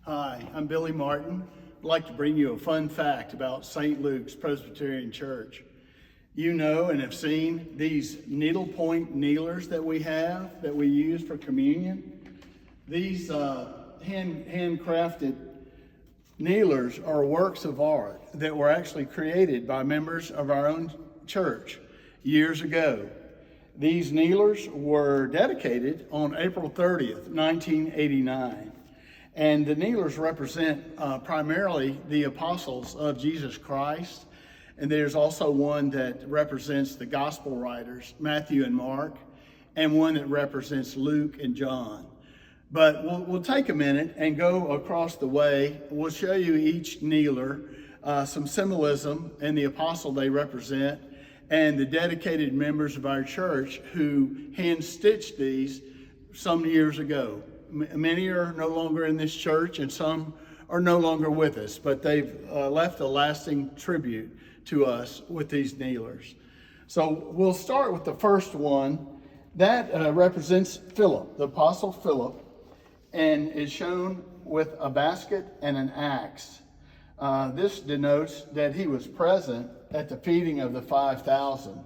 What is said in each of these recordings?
Hi, I'm Billy Martin. I'd like to bring you a fun fact about St. Luke's Presbyterian Church. You know and have seen these needlepoint kneelers that we have, that we use for communion. These handcrafted kneelers are works of art that were actually created by members of our own church years ago. These kneelers were dedicated on April 30th, 1989. And the kneelers represent primarily the apostles of Jesus Christ. And there's also one that represents the gospel writers, Matthew and Mark, and one that represents Luke and John. But we'll take a minute and go across the way. We'll show you each kneeler, some symbolism and the apostle they represent, and the dedicated members of our church who hand-stitched these some years ago. Many are no longer in this church and some are no longer with us, but they've left a lasting tribute to us with these kneelers. So we'll start with the first one. That represents Philip, the Apostle Philip, and is shown with a basket and an axe. This denotes that he was present at the feeding of the 5,000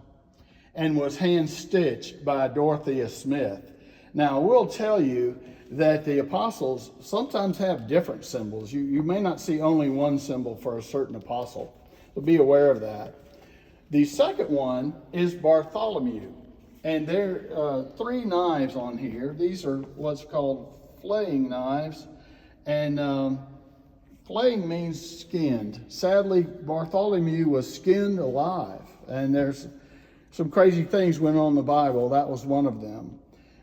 and was hand-stitched by Dorothea Smith. Now, we'll tell you that the apostles sometimes have different symbols. You may not see only one symbol for a certain apostle, but be aware of that. The second one is Bartholomew, and there are three knives on here. These are what's called flaying knives, and flaying means skinned. Sadly, Bartholomew was skinned alive, and there's some crazy things went on in the Bible. That was one of them.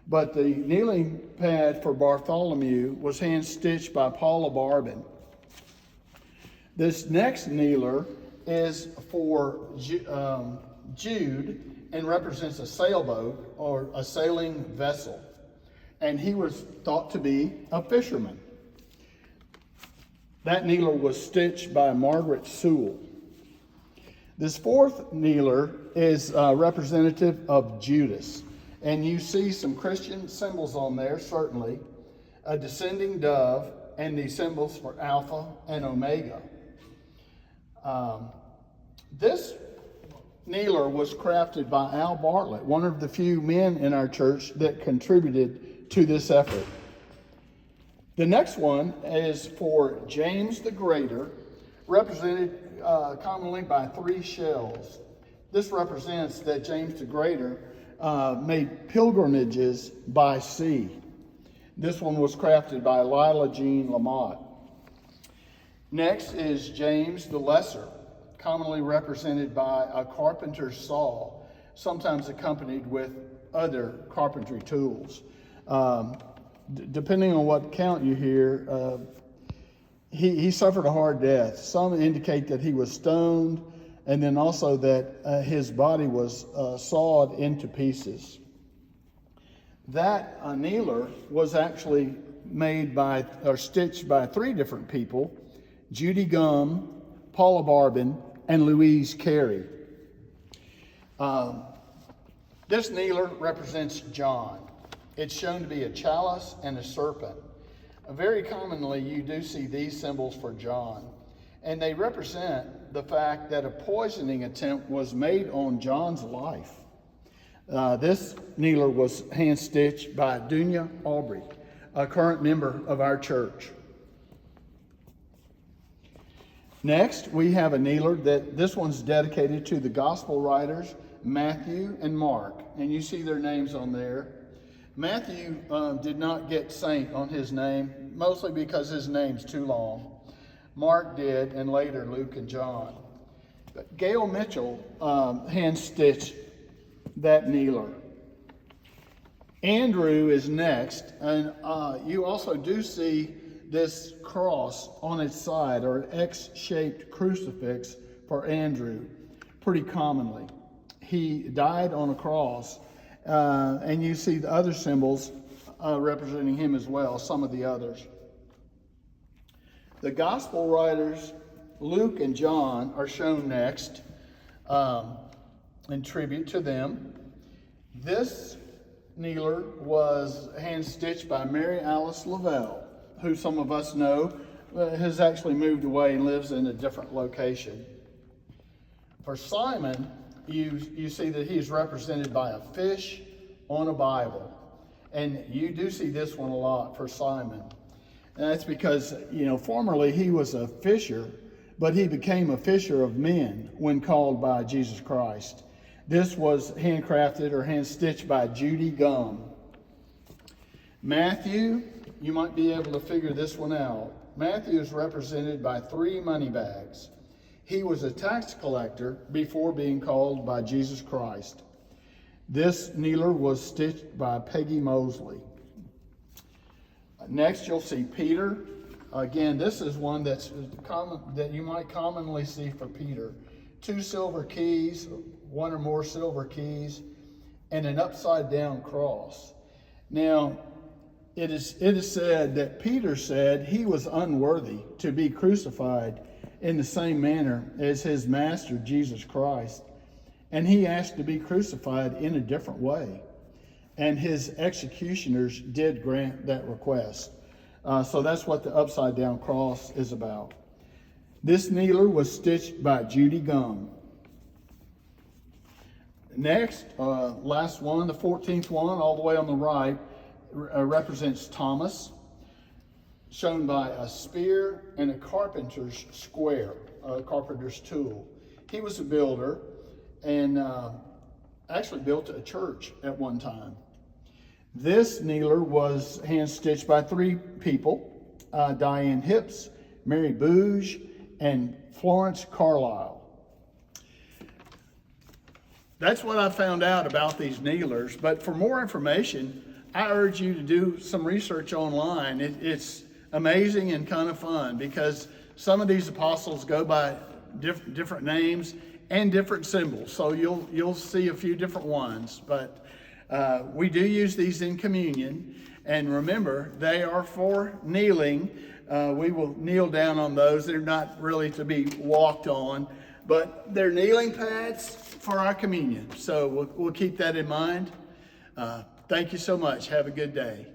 But the kneeling pad for Bartholomew was hand-stitched by Paula Barbin. This next kneeler is for Jude and represents a sailboat or a sailing vessel. And he was thought to be a fisherman. That kneeler was stitched by Margaret Sewell. This fourth kneeler is representative of Judas. And you see some Christian symbols on there, certainly. A descending dove and the symbols for Alpha and Omega. This kneeler was crafted by Al Bartlett, one of the few men in our church that contributed to this effort. The next one is for James the Greater, represented commonly by three shells. This represents that James the Greater made pilgrimages by sea. This one was crafted by Lila Jean Lamott. Next is James the Lesser, commonly represented by a carpenter's saw, sometimes accompanied with other carpentry tools. Depending on what count you hear, he suffered a hard death. Some indicate that he was stoned, and then also that his body was sawed into pieces. That kneeler was actually made by, or stitched by three different people: Judy Gumm, Paula Barbin, and Louise Carey. This kneeler represents John. It's shown to be a chalice and a serpent. Very commonly, you do see these symbols for John, and they represent the fact that a poisoning attempt was made on John's life. This kneeler was hand-stitched by Dunya Aubrey, a current member of our church. Next, we have a kneeler that this one's dedicated to the gospel writers, Matthew and Mark, and you see their names on there. Matthew did not get saint on his name, mostly because his name's too long. Mark did, and later Luke and John. But Gail Mitchell hand-stitched that kneeler. Andrew is next, and you also do see this cross on its side, or an X-shaped crucifix for Andrew, pretty commonly. He died on a cross, and you see the other symbols representing him as well, some of the others. The gospel writers, Luke and John, are shown next in tribute to them. This kneeler was hand-stitched by Mary Alice Lavelle, who some of us know, has actually moved away and lives in a different location. For Simon, you see that he's represented by a fish on a Bible. And you do see this one a lot for Simon. And that's because, formerly he was a fisher, but he became a fisher of men when called by Jesus Christ. This was handcrafted or hand-stitched by Judy Gum. Matthew, you might be able to figure this one out. Matthew is represented by 3 money bags. He was a tax collector before being called by Jesus Christ. This kneeler was stitched by Peggy Mosley. Next, you'll see Peter. Again, this is one that's common, that you might commonly see for Peter. 2 silver keys, 1 or more silver keys, and an upside-down cross. Now, it is said that Peter said he was unworthy to be crucified in the same manner as his master, Jesus Christ. And he asked to be crucified in a different way. And his executioners did grant that request. So that's what the upside down cross is about. This kneeler was stitched by Judy Gum. Next, last one, the 14th one, all the way on the right, represents Thomas, shown by a spear and a carpenter's square, a carpenter's tool. He was a builder and actually built a church at one time. This kneeler was hand-stitched by 3 people, Diane Hips, Mary Bouge, and Florence Carlisle. That's what I found out about these kneelers, but for more information, I urge you to do some research online. It's amazing and kind of fun because some of these apostles go by different names and different symbols. So you'll see a few different ones, but we do use these in communion. And remember, they are for kneeling. We will kneel down on those. They're not really to be walked on, but they're kneeling pads for our communion. So we'll keep that in mind. Thank you so much. Have a good day.